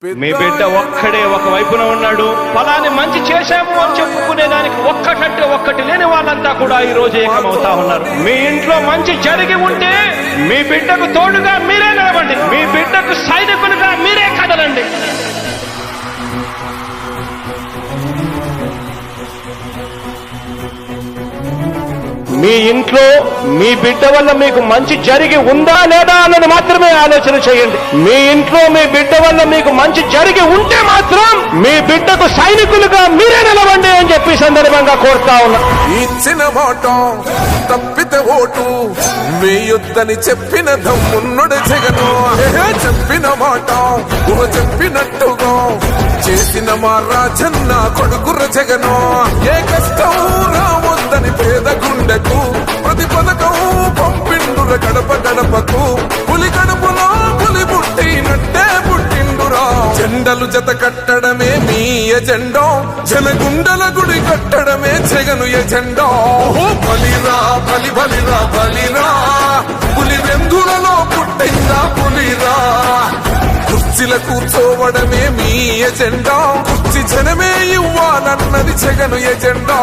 మీ బిడ్డ ఒక్కడే ఒక వైపున ఉన్నాడు. ఫలాన్ని మంచి చేశాము అని చెప్పుకునే దానికి ఒక్కటంటే ఒక్కటి లేని వాళ్ళంతా కూడా ఈ రోజు ఏకమవుతా ఉన్నారు. మీ ఇంట్లో మంచి జరిగి ఉంటే మీ బిడ్డకు తోడుగా మీరే నిలబండి, మీ బిడ్డకు సైనికులుగా మీరే కదలండి. మీ ఇంట్లో మీ బిడ్డ వల్ల మీకు మంచి జరిగి ఉందా లేదా అన్నది మాత్రమే ఆలోచన చేయండి. మీ ఇంట్లో మీ బిడ్డ వల్ల మీకు మంచి జరిగి ఉంటే మాత్రం మీ బిడ్డకు సైనికులుగా మీరే నిలవండి అని చెప్పి సందర్భంగా కోరుతా ఉన్నా. ఇచ్చిన మాట తప్పితే ఓటు వేయొద్దని చెప్పిన దమ్మున్నడు జగను. చెప్పిన మాట చెప్పినట్టుగా చేసిన మా రాజన్న కొడుకుర జగను. ఏ కష్టం రావద్దని పేద గుండెకు ప్రతి పథకం పంపిండుర గడప గడపకు. పులి గడపలో పులి పుట్టినట్టే పుట్టిండురా. జెండలు జత కట్టడమే మీ ఎజెండా, జనగుండల గుడి కట్టడమే జగను ఎజెండా. బలిరా బలి బలిరా బలిరా, పులి వెందులలో పుట్టిందా పులిరా. కుర్చీల కూర్చోవడమే మీ ఎజెండా, కుర్చీ జనమే ఇవ్వాలన్నది జగను ఎజెండా.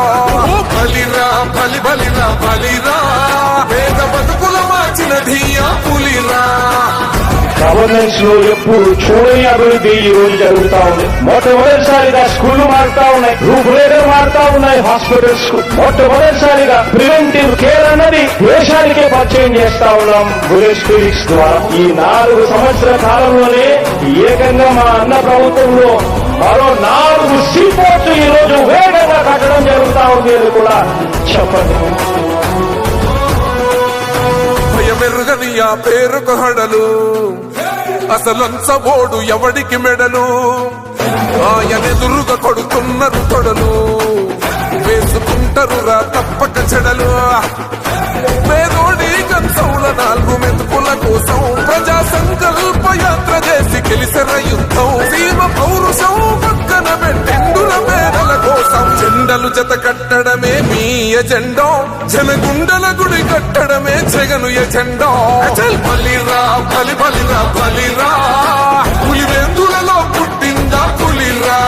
బలిరా బలి బలిరా బలిరా, పేద బతుకుల మార్చిన ధీయా పులిరా. గవర్నెన్స్ లో ఎప్పుడు చూడని అభివృద్ధి ఈ రోజు జరుగుతా ఉంది. మొట్టమొదటిసారిగా స్కూళ్లు మారుతా ఉన్నాయి, రూపురేఖలు మారుతా ఉన్నాయి. హాస్పిటల్స్ కు మొట్టమొదటిసారిగా ప్రివెంటివ్ కేర్ అన్నది దేశానికే పరిచయం చేస్తా ఉన్నాం బుల్లెట్ క్లినిక్స్ ద్వారా. ఈ 4 సంవత్సరాల కాలంలోనే ఏకంగా మా అన్న ప్రభుత్వంలో మరో 4 సీపోర్ట్స్ ఈ రోజు వేగంగా కట్టడం జరుగుతా ఉంది అని కూడా చెప్పండి. భయమెరుగని ఆ పేరుకు హడలు, అసలంచబోడు ఎవడికి మెడలు. ఆయనెదురుగా కొడుతున్నారు తొడలు, వేసుకుంటారు రా తప్పక చెడలు. పేదోడి కంచంల 4 మెతుకుల కోసం ప్రజా సంకల్ప యాత్ర చేసి గెలిసిన యుద్ధం. సీమ పౌరుషం పక్కన పెట్టిండుల పేదల కోసం. జెండలు జత కట్టడమే మీ ఎజెండా, జనగుండల గుడి కట్టడమే జగను ఎజెండా. బలిరా బలి బలిరా బలిరా, పులి వెందులలో పుట్టిందా పులిరా.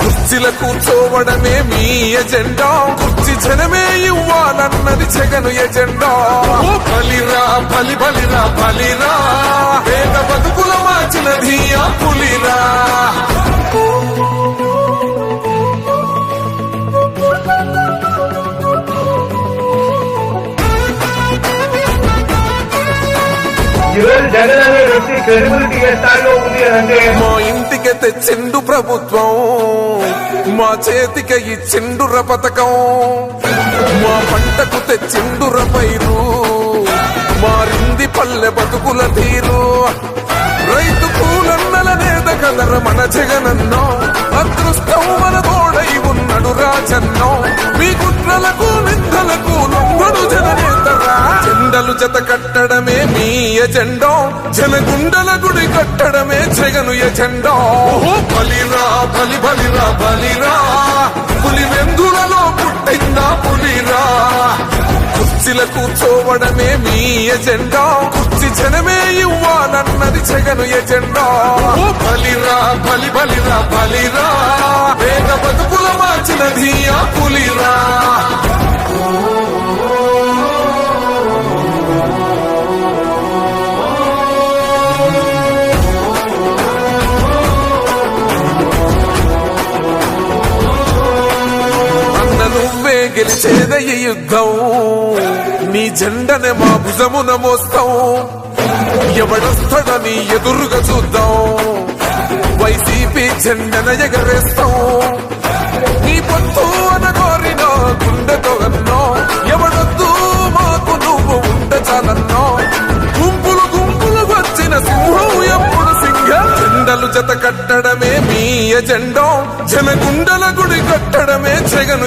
కుర్చీల కూర్చోవడమే మీ ఎజెండా, కుర్చీ జనమే ఇవ్వాలన్నది జగను ఎజెండా. బలిరా బలి బలిరా బలిరా, పేద బతుకుల మార్చిన ధీయా పులిరా. జగన్ అనే వ్యక్తి క్రెడిబిలిటీ ఏ స్థాయిలో ఉంది అంటే మా ఇంటికి తెచ్చిండు ప్రభుత్వం, మా చేతికి ఇచ్చిండుర పథకం. మా పంటకు తెచ్చిండుర పైరు, మారింది పల్లె బతుకుల తీరు. రైతు కూలన్నల నేత కదర మన జగనన్నో, అదృష్టం మన తోడై ఉన్నడు రాజన్నో. మీ కుట్రలకు నిందలకు లొంగడు జననేతరా. జెండలు జత కట్టడమే మీ ఎజెండా, జనగుండల గుడి కట్టడమే జగను ఎజెండా. బలిరా బలి బలిరా బలిరా, పులి వెందులలో పుట్టిందా పులిరా. కుర్చీల కూర్చోవడమే మీ ఎజెండా, కుర్చీ జనమే ఇవ్వాలన్నది జగను ఎజెండా. బలిరా బలి బలిరా బలిరా, పేద బతుకుల మార్చిన ధీయా పులిరా. నువ్వే గెలిచేద ఈ యుద్ధం, నీ జెండనే మా భుజమున మోస్తాం. ఎవడొస్తాడని ఎదురుగా చూద్దాం, వైసీపీ జెండన ఎగరేస్తాం. నీ పొత్తు అనగోరిన గుండెతో అన్నో, ఎవడొద్దు మాకు నువ్వు ఉండ చాలన్నో. గుంపులు గుంపులు వచ్చిన సింహం ఎప్పుడు సింహం. జెండలు జత కట్టడమే మీ ఎజెండా, జనగుండల గుడి కట్టడమే జగను